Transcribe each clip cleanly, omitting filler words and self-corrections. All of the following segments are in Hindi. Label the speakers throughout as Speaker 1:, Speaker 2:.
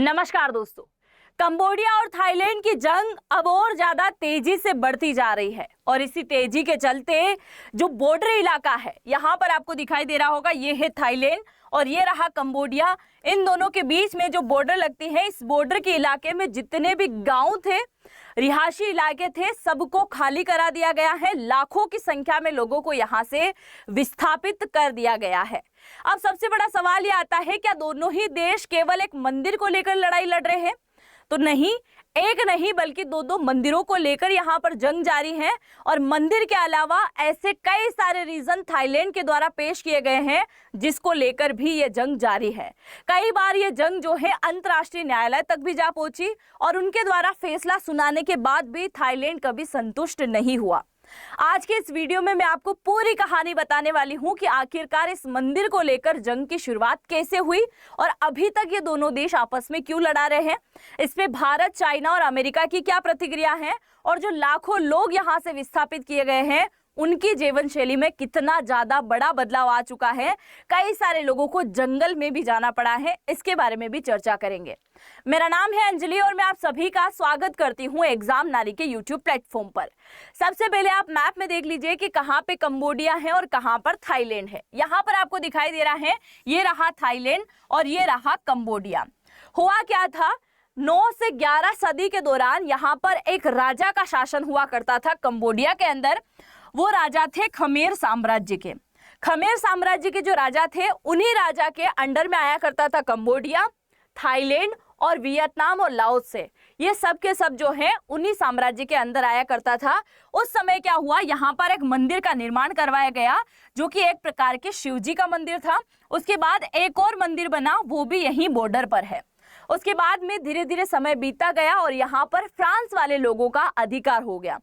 Speaker 1: नमस्कार दोस्तों। कंबोडिया और थाईलैंड की जंग अब और ज्यादा तेजी से बढ़ती जा रही है और इसी तेजी के चलते जो बॉर्डर इलाका है यहाँ पर आपको दिखाई दे रहा होगा, ये है थाईलैंड और ये रहा कंबोडिया। इन दोनों के बीच में जो बॉर्डर लगती है, इस बॉर्डर के इलाके में जितने भी गांव थे, रिहायशी इलाके थे, सबको खाली करा दिया गया है। लाखों की संख्या में लोगों को यहाँ से विस्थापित कर दिया गया है। अब सबसे बड़ा सवाल ये आता है, क्या दोनों ही देश केवल एक मंदिर को लेकर लड़ाई लड़ रहे हैं? तो नहीं, एक नहीं बल्कि दो मंदिरों को लेकर यहाँ पर जंग जारी है। और मंदिर के अलावा ऐसे कई सारे रीजन थाईलैंड के द्वारा पेश किए गए हैं जिसको लेकर भी ये जंग जारी है। कई बार ये जंग जो है अंतर्राष्ट्रीय न्यायालय तक भी जा पहुंची और उनके द्वारा फैसला सुनाने के बाद भी थाईलैंड कभी संतुष्ट नहीं हुआ। आज के इस वीडियो में मैं आपको पूरी कहानी बताने वाली हूं कि आखिरकार इस मंदिर को लेकर जंग की शुरुआत कैसे हुई और अभी तक ये दोनों देश आपस में क्यों लड़ा रहे हैं। इसमें भारत, चाइना और अमेरिका की क्या प्रतिक्रिया है और जो लाखों लोग यहां से विस्थापित किए गए हैं उनकी जीवन शैली में कितना ज्यादा बड़ा बदलाव आ चुका है। कई सारे लोगों को जंगल में भी जाना पड़ा है, इसके बारे में भी चर्चा करेंगे। मेरा नाम है अंजलि और मैं आप सभी का स्वागत करती हूं एग्जाम नारी के यूट्यूब प्लेटफॉर्म पर। सबसे पहले आप मैप में देख लीजिए कि कहां पे कंबोडिया है और कहां पर थाईलैंड है। यहां पर आपको दिखाई दे रहा है, ये रहा थाईलैंड और ये रहा कंबोडिया। हुआ क्या था, 9 से 11 सदी के दौरान यहाँ पर एक राजा का शासन हुआ करता था कंबोडिया के अंदर। वो राजा थे खमेर साम्राज्य के। खमेर साम्राज्य के जो राजा थे, उन्हीं राजा के अंडर में आया करता था कंबोडिया, थाईलैंड और वियतनाम और लाओस से। ये सब के सब जो है उन्हीं साम्राज्य के अंदर आया करता था। उस समय क्या हुआ, यहाँ पर एक मंदिर का निर्माण करवाया गया जो कि एक प्रकार के शिव जी का मंदिर था। उसके बाद एक और मंदिर बना, वो भी यहीं बॉर्डर पर है। उसके बाद में धीरे धीरे समय बीतता गया और यहाँ पर फ्रांस वाले लोगों का अधिकार हो गया।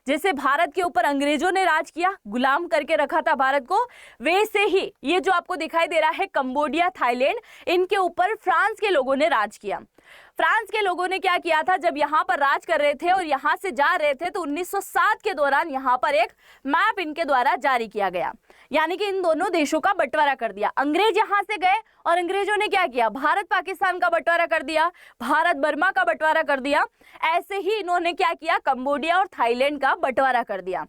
Speaker 1: जैसे भारत के ऊपर अंग्रेजों ने राज किया, गुलाम करके रखा था भारत को, वैसे ही ये जो आपको दिखाई दे रहा है कंबोडिया, थाईलैंड, इनके ऊपर फ्रांस के लोगों ने राज किया। फ्रांस के लोगों ने क्या किया था, जब यहाँ पर राज कर रहे थे और यहाँ से जा रहे थे तो 1907 के दौरान यहाँ पर एक मैप इनके द्वारा जारी किया गया, यानी कि इन दोनों देशों का बंटवारा कर दिया। अंग्रेज यहाँ से गए और अंग्रेजों ने क्या किया, भारत पाकिस्तान का बंटवारा कर दिया, भारत बर्मा का बंटवारा कर दिया। ऐसे ही इन्होंने क्या किया, कंबोडिया और थाईलैंड का बंटवारा कर दिया।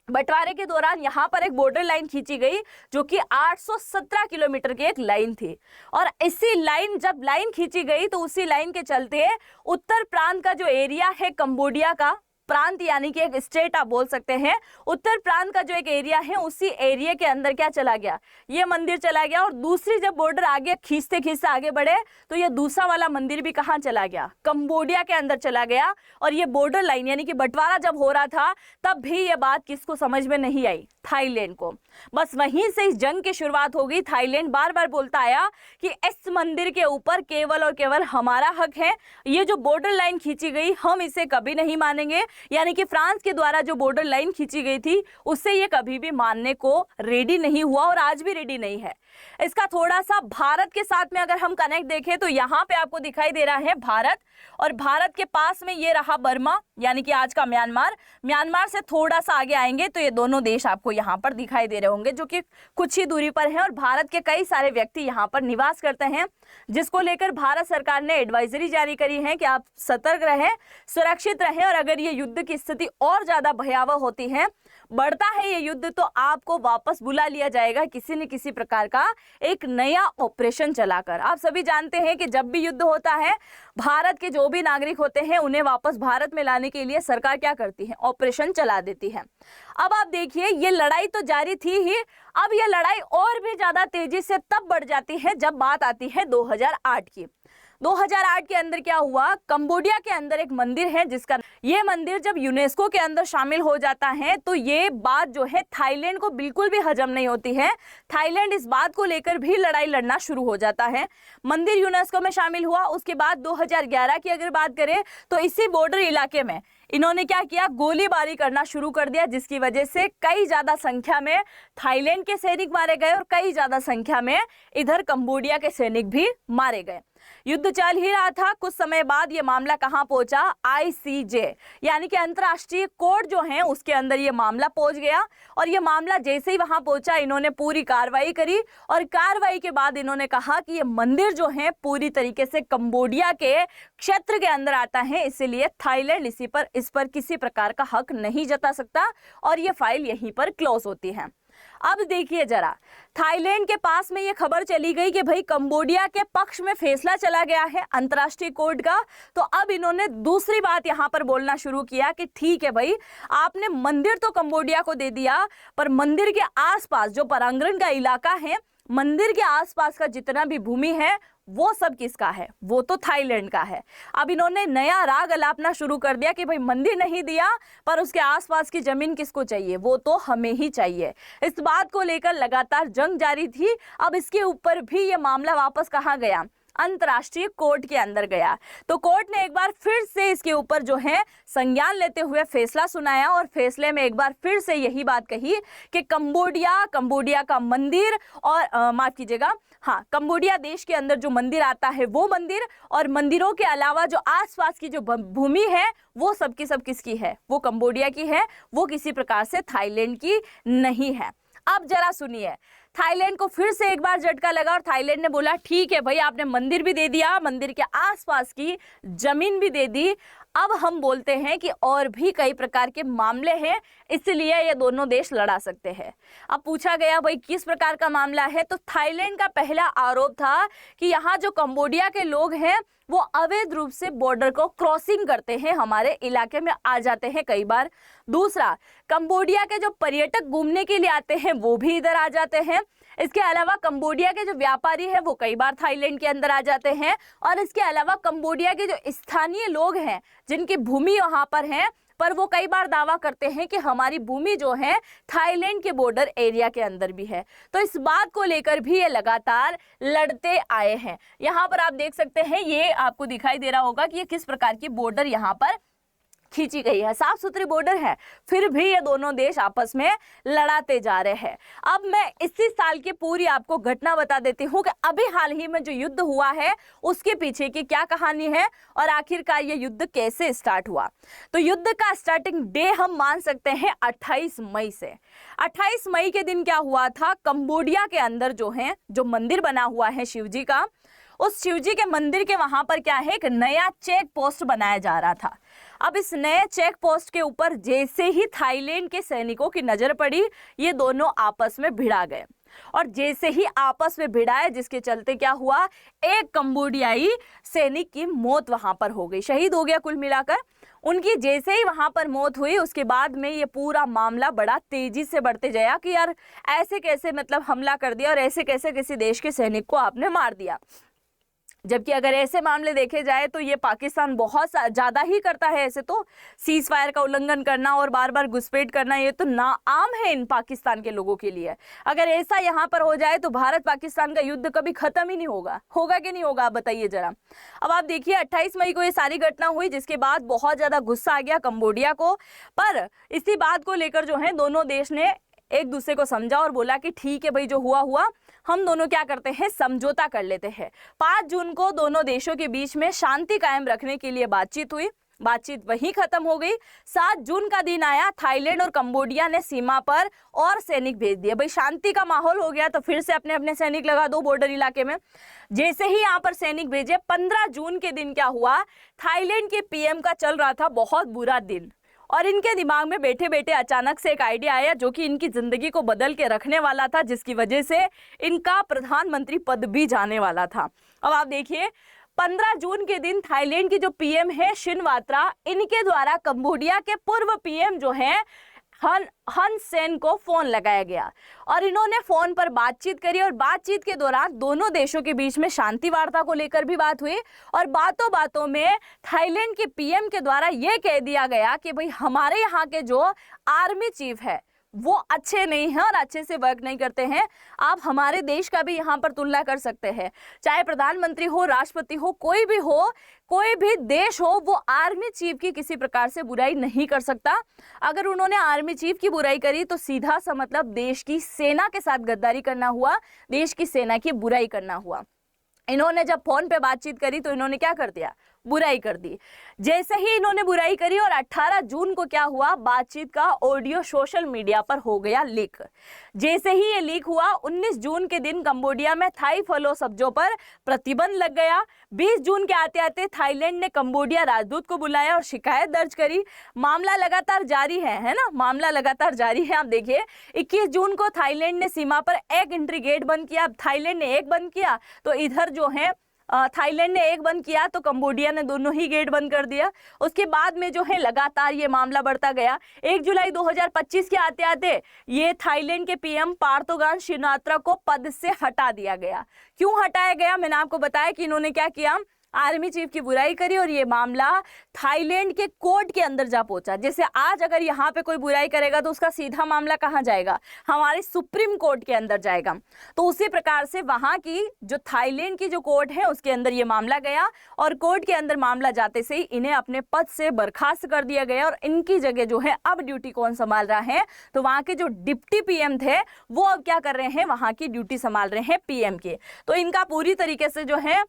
Speaker 1: बंटवारे के दौरान यहाँ पर एक बॉर्डर लाइन खींची गई जो कि 817 किलोमीटर की एक लाइन थी। और इसी लाइन, जब लाइन खींची गई तो उसी लाइन के चलते उत्तर प्रांत का जो एरिया है कंबोडिया का, प्रांत यानी कि एक स्टेट आप बोल सकते हैं, उत्तर प्रांत का जो एक एरिया है उसी एरिया के अंदर क्या चला गया, ये मंदिर चला गया। और दूसरी जब बॉर्डर आगे खींचते खींचते आगे बढ़े तो ये दूसरा वाला मंदिर भी कहाँ चला गया, कंबोडिया के अंदर चला गया। और ये बॉर्डर लाइन यानी कि बंटवारा जब हो रहा था तब भी ये बात किसको समझ में नहीं आई, थाईलैंड को। बस वहीं से इस जंग की शुरुआत हो गई। थाईलैंड बार बार बोलता आया कि इस मंदिर के ऊपर केवल और केवल हमारा हक है, ये जो बॉर्डर लाइन खींची गई हम इसे कभी नहीं मानेंगे। यानी कि फ्रांस के द्वारा जो बॉर्डर लाइन खींची गई थी उससे ये कभी भी मानने को रेडी नहीं हुआ और आज भी रेडी नहीं है। इसका थोड़ा सा भारत के साथ में अगर हम कनेक्ट देखें तो यहाँ पे आपको दिखाई दे रहा है भारत, और भारत के पास में ये रहा बर्मा यानी कि आज का म्यांमार। म्यांमार से थोड़ा सा आगे आएंगे तो ये दोनों देश आपको यहाँ पर दिखाई दे रहे होंगे जो कि कुछ ही दूरी पर हैं। और भारत के कई सारे व्यक्ति यहाँ पर निवास करते हैं, जिसको लेकर भारत सरकार ने एडवाइजरी जारी करी है कि आप सतर्क रहें, सुरक्षित रहें। और अगर ये युद्ध की स्थिति और ज्यादा भयावह होती है, बढ़ता है ये युद्ध, तो आपको वापस बुला लिया जाएगा किसी न किसी प्रकार का एक नया ऑपरेशन चलाकर। आप सभी जानते हैं कि जब भी युद्ध होता है, भारत के जो भी नागरिक होते हैं उन्हें वापस भारत में लाने के लिए सरकार क्या करती है, ऑपरेशन चला देती है। अब आप देखिए, ये लड़ाई तो जारी थी ही, अब ये लड़ाई और भी ज्यादा तेजी से तब बढ़ जाती है जब बात आती है 2008 की। 2008 के अंदर क्या हुआ, कंबोडिया के अंदर एक मंदिर है जिसका ये मंदिर जब यूनेस्को के अंदर शामिल हो जाता है तो ये बात जो है थाईलैंड को बिल्कुल भी हजम नहीं होती है। थाईलैंड इस बात को लेकर भी लड़ाई लड़ना शुरू हो जाता है। मंदिर यूनेस्को में शामिल हुआ। उसके बाद 2011 की अगर बात करें तो इसी बॉर्डर इलाके में इन्होंने क्या किया, गोलीबारी करना शुरू कर दिया, जिसकी वजह से कई ज्यादा संख्या में थाईलैंड के सैनिक मारे गए और कई ज्यादा संख्या में इधर कंबोडिया के सैनिक भी मारे गए। युद्ध चल ही रहा था। कुछ समय बाद ये मामला कहां पहुंचा? ICJ यानी कि अंतर्राष्ट्रीय कोर्ट जो है उसके अंदर ये मामला पहुंच गया। और ये मामला जैसे ही वहां पहुंचा, इन्होंने पूरी कार्रवाई करी और कार्रवाई के बाद इन्होंने कहा कि ये मंदिर जो है पूरी तरीके से कंबोडिया के क्षेत्र के अंदर आता है, इसीलिए थाईलैंड इस पर किसी प्रकार का हक नहीं जता सकता और ये फाइल यहीं पर क्लोज होती है। अब देखिए जरा, थाईलैंड के पास में ये खबर चली गई कि भाई कंबोडिया के पक्ष में फैसला चला गया है अंतर्राष्ट्रीय कोर्ट का। तो अब इन्होंने दूसरी बात यहां पर बोलना शुरू किया कि ठीक है भाई, आपने मंदिर तो कंबोडिया को दे दिया, पर मंदिर के आसपास जो प्रांगण का इलाका है, मंदिर के आसपास का जितना भी भूमि है वो सब किसका है? वो तो थाईलैंड का है। अब इन्होंने नया राग अलापना शुरू कर दिया कि भाई मंदिर नहीं दिया, पर उसके आसपास की जमीन किसको चाहिए? वो तो हमें ही चाहिए। इस बात को लेकर लगातार जंग जारी थी। अब इसके ऊपर भी ये मामला वापस कहाँ गया? अंतर्राष्ट्रीय कोर्ट के अंदर गया। तो कोर्ट ने एक बार फिर से इसके ऊपर जो है संज्ञान लेते हुए फैसला सुनाया और फैसले में एक बार फिर से यही बात कही कि कंबोडिया का मंदिर और माफ कीजिएगा, हाँ, कंबोडिया देश के अंदर जो मंदिर आता है वो मंदिर और मंदिरों के अलावा जो आसपास की जो भूमि है वो सबकी सब किसकी है? वो कंबोडिया की है, वो किसी प्रकार से थाईलैंड की नहीं है। अब जरा सुनिए, थाईलैंड को फिर से एक बार झटका लगा और थाईलैंड ने बोला ठीक है भाई, आपने मंदिर भी दे दिया, मंदिर के आसपास की जमीन भी दे दी। अब हम बोलते हैं कि और भी कई प्रकार के मामले हैं, इसलिए ये दोनों देश लड़ा सकते हैं। अब पूछा गया भाई किस प्रकार का मामला है, तो थाईलैंड का पहला आरोप था कि यहाँ जो कंबोडिया के लोग हैं वो अवैध रूप से बॉर्डर को क्रॉसिंग करते हैं, हमारे इलाके में आ जाते हैं कई बार। दूसरा, कंबोडिया के जो पर्यटक घूमने के लिए आते हैं वो भी इधर आ जाते हैं। इसके अलावा कंबोडिया के जो व्यापारी हैं वो कई बार थाईलैंड के अंदर आ जाते हैं। और इसके अलावा कंबोडिया के जो स्थानीय लोग हैं जिनकी भूमि वहां पर है, पर वो कई बार दावा करते हैं कि हमारी भूमि जो है थाईलैंड के बॉर्डर एरिया के अंदर भी है। तो इस बात को लेकर भी ये लगातार लड़ते आए हैं। यहाँ पर आप देख सकते हैं, ये आपको दिखाई दे रहा होगा कि ये किस प्रकार की बॉर्डर यहाँ पर खींची गई है, साफ सुथरी बॉर्डर है, फिर भी ये दोनों देश आपस में लड़ाते जा रहे हैं। अब मैं इसी साल की पूरी आपको घटना बता देती हूँ कि अभी हाल ही में जो युद्ध हुआ है उसके पीछे की क्या कहानी है और आखिरकार ये युद्ध कैसे स्टार्ट हुआ। तो युद्ध का स्टार्टिंग डे हम मान सकते हैं 28 मई से। 28 मई के दिन क्या हुआ था, कंबोडिया के अंदर जो मंदिर बना हुआ है शिव जी का, उस शिव जी के मंदिर के वहां पर क्या है, एक नया चेक पोस्ट बनाया जा रहा था। अब इस नए चेक पोस्ट के ऊपर जैसे ही थाईलैंड के सैनिकों की नजर पड़ी, ये दोनों आपस में भिड़ा गए। और जैसे ही आपस में भिड़ाए, जिसके चलते क्या हुआ, एक कंबोडियाई सैनिक की मौत वहां पर हो गई, शहीद हो गया कुल मिलाकर। उनकी जैसे ही वहां पर मौत हुई, उसके बाद में ये पूरा मामला बड़ा तेजी से बढ़ते गया कि यार ऐसे कैसे मतलब हमला कर दिया और ऐसे कैसे किसी देश के सैनिक को आपने मार दिया। जबकि अगर ऐसे मामले देखे जाए तो ये पाकिस्तान बहुत ज़्यादा ही करता है। ऐसे तो सीज फायर का उल्लंघन करना और बार बार घुसपैठ करना ये तो नाआम है इन पाकिस्तान के लोगों के लिए। अगर ऐसा यहाँ पर हो जाए तो भारत पाकिस्तान का युद्ध कभी खत्म ही नहीं होगा। होगा कि नहीं होगा, आप बताइए जरा। अब आप देखिए 28 मई को ये सारी घटना हुई, जिसके बाद बहुत ज़्यादा गुस्सा आ गया कंबोडिया को। पर इसी बात को लेकर जो है दोनों देश ने एक दूसरे को समझा और बोला कि ठीक है भाई, जो हुआ हुआ, हम दोनों क्या करते हैं, समझौता कर लेते हैं। 5 जून को दोनों देशों के बीच में शांति कायम रखने के लिए बातचीत हुई। बातचीत वहीं खत्म हो गई। 7 जून का दिन आया, थाईलैंड और कंबोडिया ने सीमा पर और सैनिक भेज दिए। भाई शांति का माहौल हो गया तो फिर से अपने अपने सैनिक लगा दो बॉर्डर इलाके में। जैसे ही यहाँ पर सैनिक भेजे, 15 जून के दिन क्या हुआ, थाईलैंड के पीएम का चल रहा था बहुत बुरा दिन और इनके दिमाग में बैठे बैठे अचानक से एक आइडिया आया जो कि इनकी जिंदगी को बदल के रखने वाला था, जिसकी वजह से इनका प्रधानमंत्री पद भी जाने वाला था। अब आप देखिए 15 जून के दिन थाईलैंड की जो पीएम है शिनवात्रा, इनके द्वारा कंबोडिया के पूर्व पीएम जो है हन सेन को फोन लगाया गया और इन्होंने फोन पर बातचीत करी और बातचीत के दौरान दोनों देशों के बीच में शांति वार्ता को लेकर भी बात हुई और बातों बातों में थाईलैंड के पीएम के द्वारा यह कह दिया गया कि भाई हमारे यहाँ के जो आर्मी चीफ है वो अच्छे नहीं हैं और अच्छे से वर्क नहीं करते हैं। आप हमारे देश का भी यहाँ पर तुलना कर सकते हैं, चाहे प्रधानमंत्री हो, राष्ट्रपति हो, कोई भी देश हो, वो आर्मी चीफ की किसी प्रकार से बुराई नहीं कर सकता। अगर उन्होंने आर्मी चीफ की बुराई करी तो सीधा सा मतलब देश की सेना के साथ गद्दारी करना हुआ, देश की सेना की बुराई करना हुआ। इन्होंने जब फोन पे बातचीत करी तो इन्होंने क्या कर दिया, बुराई कर दी। जैसे ही इन्होंने बुराई करी और 18 जून को क्या हुआ, बातचीत का ऑडियो सोशल मीडिया पर हो गया लीक। जैसे ही ये लीक हुआ 19 जून के दिन कंबोडिया में थाई फलो सब्जों पर प्रतिबंध लग गया। 20 जून के आते आते थाईलैंड ने कंबोडिया राजदूत को बुलाया और शिकायत दर्ज करी। मामला लगातार जारी है ना, मामला लगातार जारी है। आप देखिए 21 जून को थाईलैंड ने सीमा पर एक एंट्री गेट बंद किया। थाईलैंड ने एक बंद किया तो इधर जो है थाईलैंड ने एक बंद किया तो कंबोडिया ने दोनों ही गेट बंद कर दिया। उसके बाद में जो है लगातार ये मामला बढ़ता गया। 1 जुलाई 2025 के आते आते ये थाईलैंड के पीएम पार्थोगान शिनात्रा को पद से हटा दिया गया। क्यों हटाया गया, मैंने आपको बताया कि इन्होंने क्या किया, आर्मी चीफ की बुराई करी और ये मामला थाईलैंड के कोर्ट के अंदर जा पहुंचा। जैसे आज अगर यहाँ पे कोई बुराई करेगा तो उसका सीधा मामला कहाँ जाएगा, हमारे सुप्रीम कोर्ट के अंदर जाएगा। तो उसी प्रकार से वहां की जो थाईलैंड की जो कोर्ट है उसके अंदर ये मामला गया और कोर्ट के अंदर मामला जाते से ही इन्हें अपने पद से बर्खास्त कर दिया गया और इनकी जगह जो है अब ड्यूटी कौन संभाल रहा है, तो वहां के जो डिप्टी पीएम थे वो अब क्या कर रहे हैं, वहां की ड्यूटी संभाल रहे हैं पीएम के। तो इनका पूरी तरीके से जो है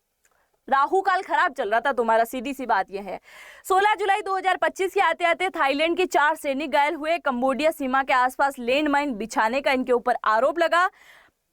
Speaker 1: राहु काल खराब चल रहा था तुम्हारा, सीधी सी बात यह है। 16 जुलाई 2025 के आते आते थाईलैंड के 4 सैनिक घायल हुए। कंबोडिया सीमा के आसपास लैंड माइन बिछाने का इनके ऊपर आरोप लगा।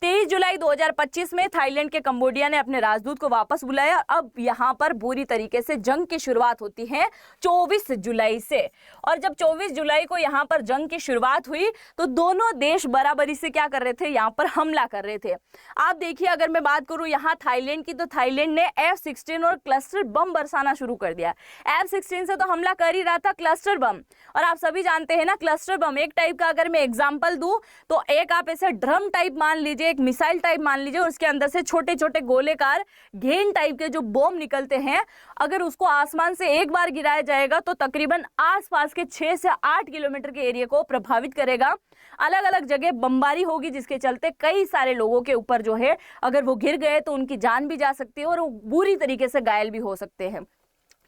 Speaker 1: 23 जुलाई 2025 में थाईलैंड के कंबोडिया ने अपने राजदूत को वापस बुलाया। अब यहाँ पर बुरी तरीके से जंग की शुरुआत होती है 24 जुलाई से। और जब 24 जुलाई को यहाँ पर जंग की शुरुआत हुई तो दोनों देश बराबरी से क्या कर रहे थे, यहाँ पर हमला कर रहे थे। आप देखिए अगर मैं बात करूँ यहाँ थाईलैंड की, तो थाईलैंड ने F-16 और क्लस्टर बम बरसाना शुरू कर दिया। F-16 से तो हमला कर ही रहा था, क्लस्टर बम, और आप सभी जानते हैं ना क्लस्टर बम एक टाइप का, अगर मैं एग्जाम्पल दूं तो एक आप ऐसे ड्रम टाइप मान लीजिए, एक मिसाइल टाइप मान लीजिए, और उसके अंदर से छोटे छोटे गोलेकार घेन टाइप के जो बम निकलते हैं, अगर उसको आसमान से एक बार गिराया जाएगा तो तकरीबन आसपास के 6 से 8 किलोमीटर के एरिया को प्रभावित करेगा। अलग अलग जगह बमबारी होगी जिसके चलते कई सारे लोगों के ऊपर जो है अगर वो गिर गए तो उनकी जान भी जा सकती है और वो बुरी तरीके से घायल भी हो सकते हैं।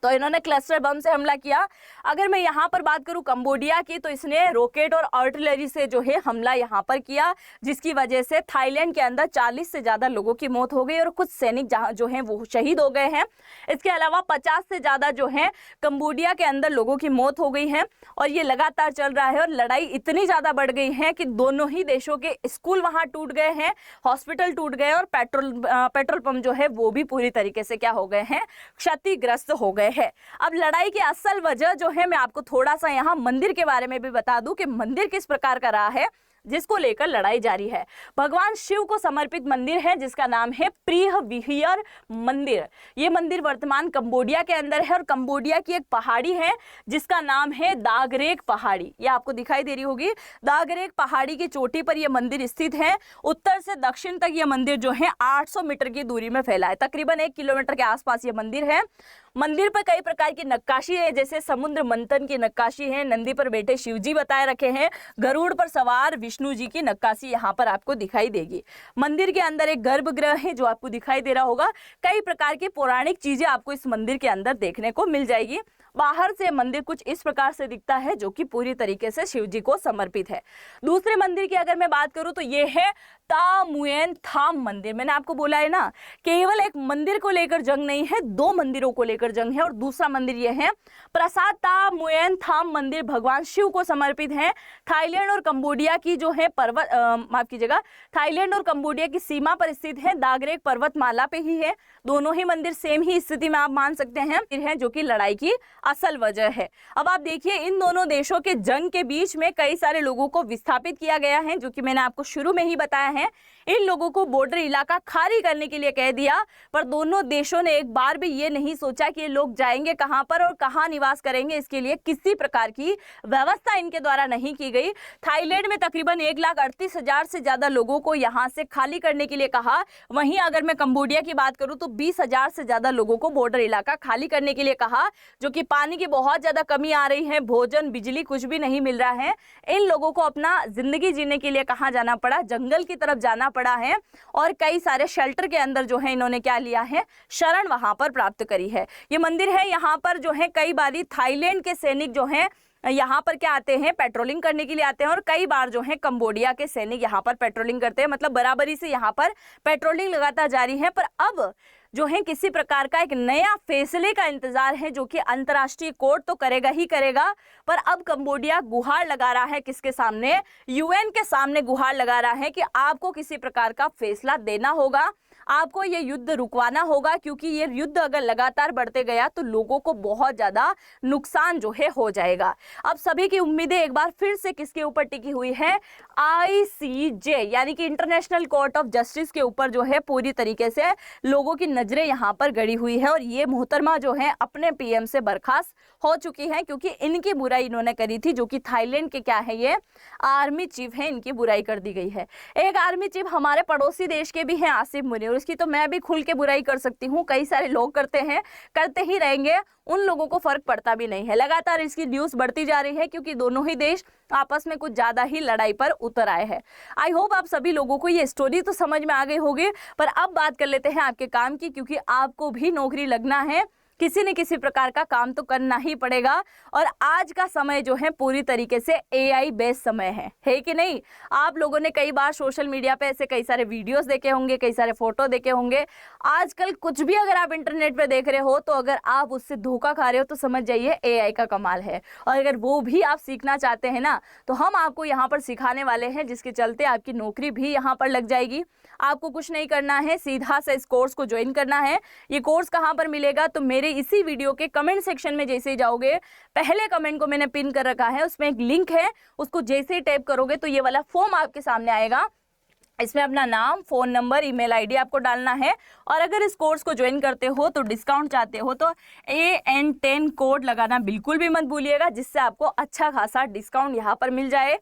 Speaker 1: तो इन्होंने क्लस्टर बम से हमला किया। अगर मैं यहाँ पर बात करूँ कंबोडिया की, तो इसने रॉकेट और आर्टिलरी से जो है हमला यहाँ पर किया, जिसकी वजह से थाईलैंड के अंदर 40 से ज़्यादा लोगों की मौत हो गई और कुछ सैनिक जहाँ जो हैं वो शहीद हो गए हैं। इसके अलावा 50 से ज़्यादा जो है कंबोडिया के अंदर लोगों की मौत हो गई है और ये लगातार चल रहा है। और लड़ाई इतनी ज़्यादा बढ़ गई है कि दोनों ही देशों के स्कूल वहाँ टूट गए हैं, हॉस्पिटल टूट गए और पेट्रोल पंप जो है वो भी पूरी तरीके से क्या हो गए हैं, क्षतिग्रस्त हो गए है। अब लड़ाई की असल वजह जो है मैं आपको थोड़ा सा यहाँ मंदिर के बारे में भी बता दूं कि मंदिर किस प्रकार का रहा है जिसको लेकर लड़ाई जारी है। भगवान शिव को समर्पित मंदिर है जिसका नाम है प्रिय विहियर मंदिर। ये मंदिर वर्तमान कंबोडिया के अंदर है और कंबोडिया की एक पहाड़ी है जिसका नाम है दागरेक पहाड़ी। ये आपको दिखाई दे रही होगी, दागरेक पहाड़ी की चोटी पर यह मंदिर स्थित है। उत्तर से दक्षिण तक यह मंदिर जो है 800 मीटर की दूरी में फैला है, तकरीबन 1 किलोमीटर के आसपास यह मंदिर है। मंदिर पर कई प्रकार की नक्काशी है, जैसे समुद्र मंथन की नक्काशी है, नंदी पर बैठे शिवजी बताए रखे हैं, गरुड़ पर सवार विष्णु जी की नक्काशी यहाँ पर आपको दिखाई देगी। मंदिर के अंदर एक गर्भगृह है जो आपको दिखाई दे रहा होगा। कई प्रकार की पौराणिक चीजें आपको इस मंदिर के अंदर देखने को मिल जाएगी। बाहर से मंदिर कुछ इस प्रकार से दिखता है जो कि पूरी तरीके से शिव जी को समर्पित है। दूसरे मंदिर की अगर मैं बात करूं तो ये है ता मुएन थाम मंदिर। मैंने आपको बोला है ना, केवल एक मंदिर को लेकर जंग नहीं है, 2 मंदिरों को लेकर जंग है। और दूसरा मंदिर यह है प्रसाद ता मुएन थाम मंदिर, भगवान शिव को समर्पित है। थाईलैंड और कंबोडिया की जो है पर्वत माफ कीजिएगा, थाईलैंड और कंबोडिया की सीमा पर स्थित है, दागरेक पर्वतमाला पे ही है। दोनों ही मंदिर सेम ही स्थिति में आप मान सकते हैं, जो कि लड़ाई की असल वजह है। अब आप देखिए इन दोनों देशों के जंग के बीच में कई सारे लोगों को विस्थापित किया गया है, जो कि मैंने आपको शुरू में ही बताया है। इन लोगों को बॉर्डर इलाका खाली करने के लिए कह दिया, पर दोनों देशों ने एक बार भी ये नहीं सोचा कि ये लोग जाएंगे कहां पर और कहां निवास करेंगे। इसके लिए किसी प्रकार की व्यवस्था इनके द्वारा नहीं की गई। थाईलैंड में तकरीबन 1,38,000 से ज्यादा लोगों को यहां से खाली करने के लिए कहा। वहीं अगर मैं कंबोडिया की बात करूं तो 20,000 से ज्यादा लोगों को बॉर्डर इलाका खाली करने के लिए कहा, जो कि पानी की बहुत ज्यादा कमी आ रही है, भोजन बिजली कुछ भी नहीं मिल रहा है। इन लोगों को अपना जिंदगी जीने के लिए कहाँ जाना पड़ा, जंगल की तरफ जाना पड़ा है। और कई सारे शेल्टर के अंदर जो है इन्होंने क्या लिया है, शरण वहां पर प्राप्त करी है। ये मंदिर है, यहाँ पर जो है कई बारी थाईलैंड के सैनिक जो हैं यहाँ पर क्या आते हैं, पेट्रोलिंग करने के लिए आते हैं। और कई बार जो है कंबोडिया के सैनिक यहाँ पर पेट्रोलिंग करते हैं, मतलब बराबरी से यहाँ पर पेट्रोलिंग लगातार जारी है। पर अब जो है किसी प्रकार का एक नया फैसले का इंतजार है, जो कि अंतर्राष्ट्रीय कोर्ट तो करेगा ही करेगा, पर अब कंबोडिया गुहार लगा रहा है किसके सामने, यूएन के सामने गुहार लगा रहा है कि आपको किसी प्रकार का फैसला देना होगा, आपको ये युद्ध रुकवाना होगा, क्योंकि ये युद्ध अगर लगातार बढ़ते गया तो लोगों को बहुत ज्यादा नुकसान जो है हो जाएगा। अब सभी की उम्मीदें एक बार फिर से किसके ऊपर टिकी हुई है, आईसीजे यानी कि इंटरनेशनल कोर्ट ऑफ जस्टिस के ऊपर जो है पूरी तरीके से लोगों की नजरें यहाँ पर गड़ी हुई है। और ये मोहतरमा जो है अपने पीएम से बर्खास्त हो चुकी है, क्योंकि इनकी बुराई इन्होंने करी थी, जो कि थाईलैंड के क्या है, ये आर्मी चीफ है, इनकी बुराई कर दी गई है। एक आर्मी चीफ हमारे पड़ोसी देश के भी हैं, आसिफ मुनीर, इसकी तो मैं भी खुल के बुराई कर सकती हूँ, कई सारे लोग करते हैं, करते ही रहेंगे, उन लोगों को फर्क पड़ता भी नहीं है। लगातार इसकी न्यूज बढ़ती जा रही है, क्योंकि दोनों ही देश आपस में कुछ ज्यादा ही लड़ाई पर उतर आए हैं। आई होप आप सभी लोगों को ये स्टोरी तो समझ में आ गई होगी, पर अब बात कर लेते हैं आपके काम की, क्योंकि आपको भी नौकरी लगना है, किसी न किसी प्रकार का काम तो करना ही पड़ेगा। और आज का समय जो है पूरी तरीके से एआई बेस्ड समय है कि नहीं। आप लोगों ने कई बार सोशल मीडिया पे ऐसे कई सारे वीडियोस देखे होंगे, कई सारे फोटो देखे होंगे। आजकल कुछ भी अगर आप इंटरनेट पे देख रहे हो, तो अगर आप उससे धोखा खा रहे हो तो समझ जाइए एआई का कमाल है। और अगर वो भी आप सीखना चाहते हैं ना, तो हम आपको यहाँ पर सिखाने वाले हैं, जिसके चलते आपकी नौकरी भी यहाँ पर लग जाएगी। आपको कुछ नहीं करना है, सीधा से इस कोर्स को ज्वाइन करना है। ये कोर्स कहाँ पर मिलेगा, तो मेरे इसी वीडियो के कमेंट सेक्शन में जैसे ही जाओगे, पहले कमेंट को मैंने पिन कर रखा है, उसमें एक लिंक है, उसको जैसे ही टैप करोगे तो ये वाला फॉर्म आपके सामने आएगा। इसमें अपना नाम, फोन नंबर, ईमेल आईडी आपको डालना है। और अगर इस कोर्स को ज्वाइन करते हो तो डिस्काउंट चाहते हो तो AN10 कोड लगाना बिल्कुल भी मत भूलिएगा, जिससे आपको अच्छा खासा डिस्काउंट यहाँ पर मिल जाए।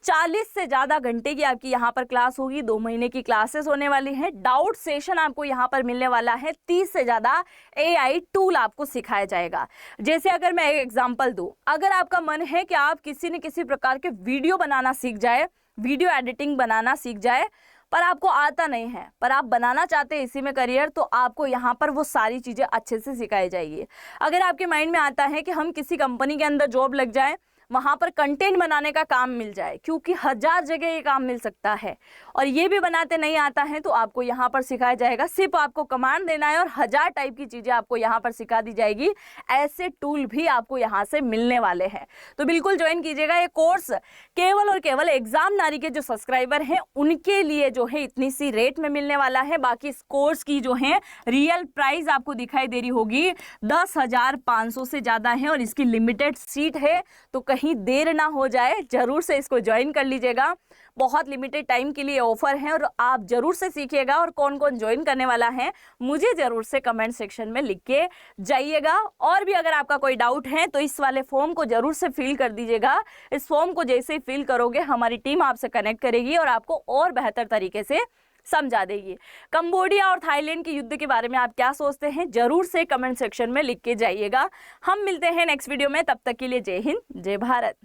Speaker 1: 40 से ज़्यादा घंटे की आपकी यहाँ पर क्लास होगी, 2 महीने की क्लासेस होने वाली हैं। डाउट सेशन आपको यहाँ पर मिलने वाला है, 30 से ज़्यादा AI टूल आपको सिखाया जाएगा। जैसे अगर मैं एक एग्जांपल दूँ, अगर आपका मन है कि आप किसी न किसी प्रकार के वीडियो बनाना सीख जाए, वीडियो एडिटिंग बनाना सीख जाए, पर आपको आता नहीं है, पर आप बनाना चाहते हैं इसी में करियर, तो आपको यहाँ पर वो सारी चीज़ें अच्छे से सिखाई जाएगी। अगर आपके माइंड में आता है कि हम किसी कंपनी के अंदर जॉब लग जाए, वहाँ पर कंटेंट बनाने का काम मिल जाए, क्योंकि 1000 जगह ये काम मिल सकता है, और ये भी बनाते नहीं आता है, तो आपको यहाँ पर सिखाया जाएगा। सिर्फ आपको कमांड देना है और 1000 टाइप की चीज़ें आपको यहाँ पर सिखा दी जाएगी। ऐसे टूल भी आपको यहाँ से मिलने वाले हैं, तो बिल्कुल ज्वाइन कीजिएगा। ये कोर्स केवल और केवल एग्जाम नारी के जो सब्सक्राइबर हैं उनके लिए जो है इतनी सी रेट में मिलने वाला है। बाकी इस कोर्स की जो है रियल प्राइस आपको दिखाई दे रही होगी 10,500 से ज़्यादा है, और इसकी लिमिटेड सीट है, तो कहीं देर ना हो जाए, जरूर से इसको ज्वाइन कर लीजिएगा। बहुत लिमिटेड टाइम के लिए ऑफर है, और आप जरूर से सीखिएगा। और कौन कौन ज्वाइन करने वाला है मुझे जरूर से कमेंट सेक्शन में लिख के जाइएगा। और भी अगर आपका कोई डाउट है तो इस वाले फॉर्म को जरूर से फिल कर दीजिएगा। इस फॉर्म को जैसे ही फिल करोगे, हमारी टीम आपसे कनेक्ट करेगी और आपको और बेहतर तरीके से समझा देगी। कंबोडिया और थाईलैंड के युद्ध के बारे में आप क्या सोचते हैं, जरूर से कमेंट सेक्शन में लिख के जाइएगा। हम मिलते हैं नेक्स्ट वीडियो में, तब तक के लिए जय हिंद, जय भारत।